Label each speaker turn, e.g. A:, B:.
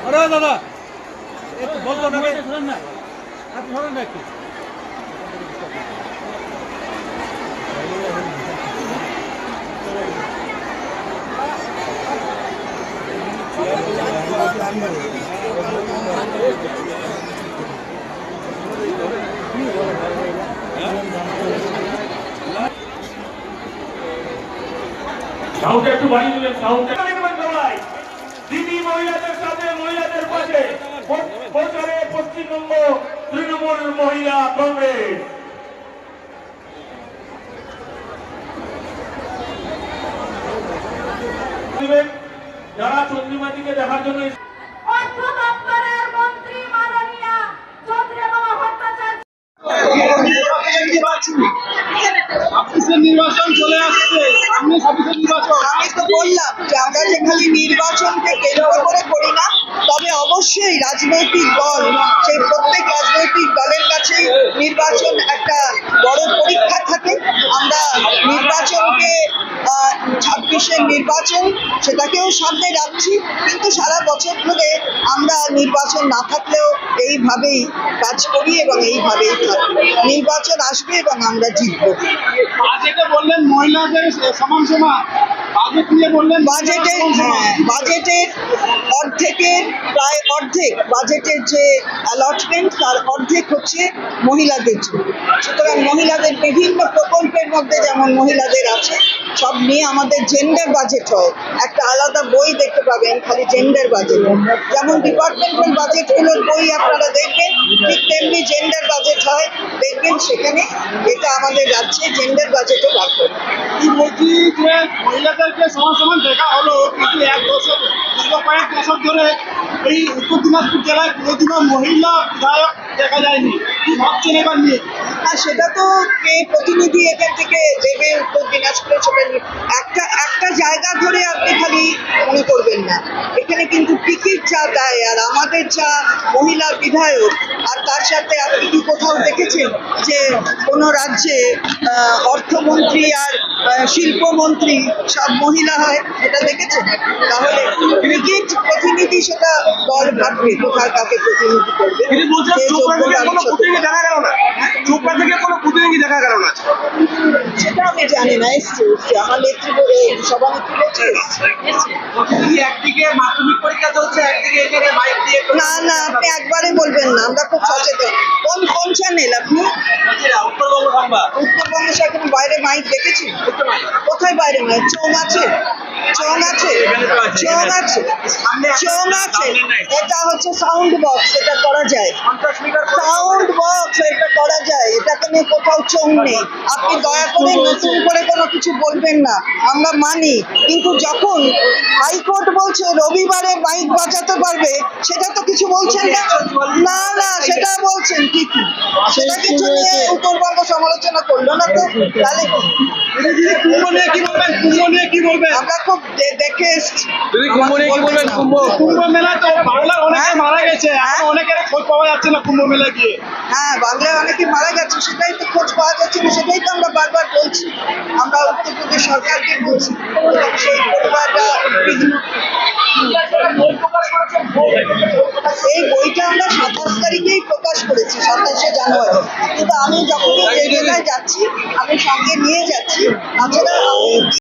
A: अरे दादा একটু বলতো না শুনুন না আপনি শুনুন না একটু
B: সাউন্ড একটু বাড়িয়ে দিবেন সাউন্ড দিদি মহিলাদের সাথে মহিলাদের পাশে প্রচারে পশ্চিমবঙ্গ তৃণমূল মহিলা কংগ্রেস যারা চন্দ্রিমাটিকে দেখার জন্য
C: অর্থ দপ্তরের মন্ত্রী মাননীয়া চন্দ্রবাবু ভট্টাচার্য
A: নির্বাচন চলে আসছে সামনে ছাব্বিশের নির্বাচন।
D: আমি তো বললাম যে আমরা যে খালি নির্বাচনকে কেন্দ্র করে করি না, তবে অবশ্যই রাজনৈতিক দল সেই প্রত্যেক রাজনৈতিক দলের কাছে নির্বাচন একটা বড় পরীক্ষা থাকে। আমরা নির্বাচনকে 26-এর নির্বাচন সেটাকেও সামনে রাখছি, কিন্তু সারা বছর ধরে আমরা নির্বাচন না থাকলেও এইভাবেই কাজ করি এবং এইভাবেই থাকি। নির্বাচন আসবে এবং আমরা জিতবো।
A: বাজেটে বললেন মহিলাদের সমান সমান, বাজেট নিয়ে বললেন
D: বাজেটের অর্ধেকের প্রায় অর্ধেক বাজেটের যে অ্যালটমেন্ট তার অর্ধেক হচ্ছে মহিলাদের জন্য। সুতরাং মহিলাদের বিভিন্ন প্রকল্পের মধ্যে যেমন মহিলাদের আছে, সব নিয়ে আমাদের জেন্ডার বাজেট হয়। একটা আলাদা বই দেখতে পাবেন খালি জেন্ডার বাজেট, যেমন ডিপার্টমেন্টাল বাজেটগুলোর বই আপনারা দেখবেন, ঠিক তেমনি জেন্ডার বাজেট হয় দেখবেন সেখানে। এটা আমাদের রাজ্যে জেন্ডার বাজেটও বার করে।
A: কি বলছি যে মহিলাদেরকে সমান সমান দেখা হলো, কিন্তু কয়েক দশক ধরে এই উত্তর দিনাজপুর জেলায় কোনোদিনও মহিলা বিধায়ক দেখা যায়নি। কি ভাবছেন এবার নিয়ে?
D: আর সেটা তো কে প্রতিনিধি এখান থেকে দেবে উত্তর দিনাজপুরে, সেটা একটা জায়গা ধরে আপনি খালি মনে করবেন না। এখানে কিন্তু টিকিট যা দেয় আর আমাদের যা মহিলা বিধায়ক, আর তার সাথে আপনি কি কোথাও দেখেছেন যে কোনো রাজ্যে অর্থমন্ত্রী আর শিল্পমন্ত্রী সব মহিলা হয়? এটা দেখেছেন? তাহলে টিকিট প্রতিনিধি সেটা দল ভাববে কোথায় কাকে প্রতিনিধি করবে। সেটা আমি জানি না, এসছে আমার নেতৃত্বে সভানেত্রী বলছে
A: একদিকে মাধ্যমিক পরীক্ষা চলছে, একদিকে এখানে মাইক দিয়ে
D: না না, আপনি একবারে বলবেন না, আমরা খুব সচেতন। কোন চ্যানেল আপনি?
A: উত্তরবঙ্গ সংবাদ।
D: উত্তরবঙ্গে সেখানে বাইরে মাইক দেখেছি? কোথায় বাইরে মাইক? চোং আছে? এটা হচ্ছে সাউন্ড বক্স, এটা করা যায়। সাউন্ড বক্স এটা করা যায়, এটাকে নিয়ে কোথাও চোং নেই। আপনি দয়া করে নতুন করে কোনো কিছু বলবেন না, আমরা মানি। কিন্তু যখন হাইকোর্ট বলছে রবিবারে মাইক বাজাতে পারবে, সেটা তো কিছু বলছেন না। না সেটা বলছেন ঠিকই, সেটা কিছু নিয়ে উত্তরবঙ্গ সমালোচনা করলো না তো, তাহলে
A: কুম্ভ নিয়ে কি বলবেন?
D: আমরা খুব দেখে এসছি।
A: কুম্ভ মেলা তো বাংলার অনেকে মারা গেছে, অনেকের খোঁজ পাওয়া যাচ্ছে না কুম্ভ মেলা গিয়ে।
D: হ্যাঁ, বাংলায় অনেকে মারা গেছে, সেটাই তো খোঁজ পাওয়া যাচ্ছে না, সেটাই তো আমরা বারবার বলছি। আমরা উত্তরপ্রদেশ সরকারকে বলছি সেই পরিবারটা এই বইটা আমরা 27 তারিখেই প্রকাশ করেছি, 27শে জানুয়ারি। কিন্তু আমি যখনই যে জায়গায় যাচ্ছি আমি সঙ্গে নিয়ে যাচ্ছি। তাছাড়া